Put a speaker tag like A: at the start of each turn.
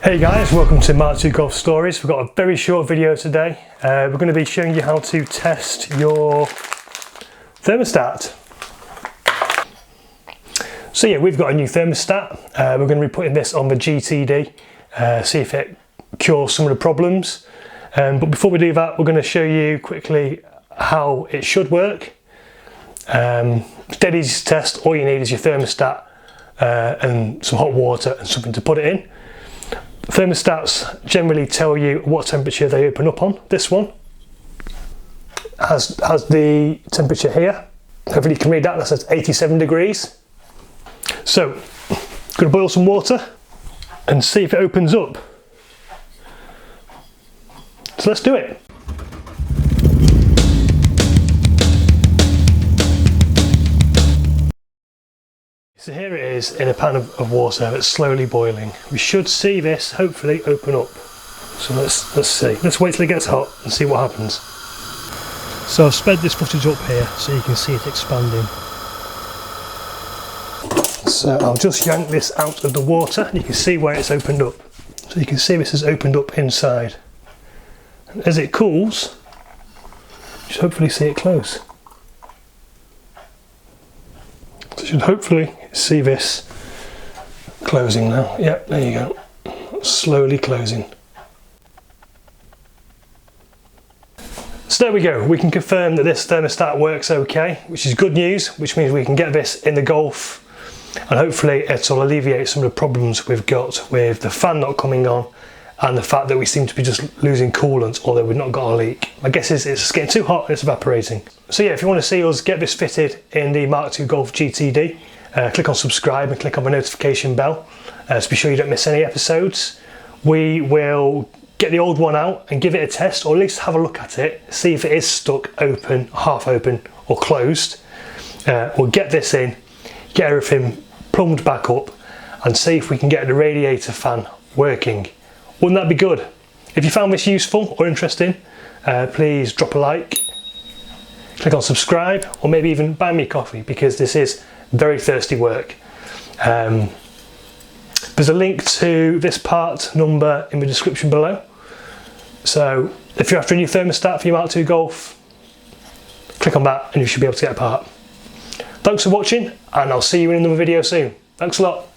A: Hey guys, welcome to Mark II Golf Stories. We've got a very short video today. We're going to be showing you how to test your thermostat. So yeah, we've got a new thermostat. We're going to be putting this on the GTD, see if it cures some of the problems. But before we do that, we're going to show you quickly how it should work. It's dead easy to test. All you need is your thermostat and some hot water and something to put it in. Thermostats generally tell you what temperature they open up on. This one has the temperature here. Hopefully you can read that. That says 87 degrees. So I'm going to boil some water and see if it opens up. So let's do it. So here it is in a pan of water that's slowly boiling. We should see this hopefully open up. So let's see. Let's wait till it gets hot and see what happens. So I've sped this footage up here so you can see it expanding. So I'll just yank this out of the water and you can see where it's opened up. So you can see this has opened up inside. And as it cools, you should hopefully see it close. So you should hopefully see this closing now. Yep, there you go. Slowly closing. So there we go. We can confirm that this thermostat works okay, which is good news, which means we can get this in the Golf and hopefully it'll alleviate some of the problems we've got with the fan not coming on and the fact that we seem to be just losing coolant, although we've not got a leak. My guess is it's getting too hot and it's evaporating. So yeah, if you want to see us get this fitted in the Mark II Golf GTD, click on subscribe and click on the notification bell to be sure you don't miss any episodes. We will get the old one out and give it a test, or at least have a look at it, see if it is stuck open, half open or closed. We'll get this in, get everything plumbed back up and see if we can get the radiator fan working. Wouldn't that be good? If you found this useful or interesting, please drop a like, click on subscribe, or maybe even buy me a coffee, because this is very thirsty work. There's a link to this part number in the description below. So if you're after a new thermostat for your Mark II Golf, click on that and you should be able to get a part. Thanks for watching, and I'll see you in another video soon. Thanks a lot.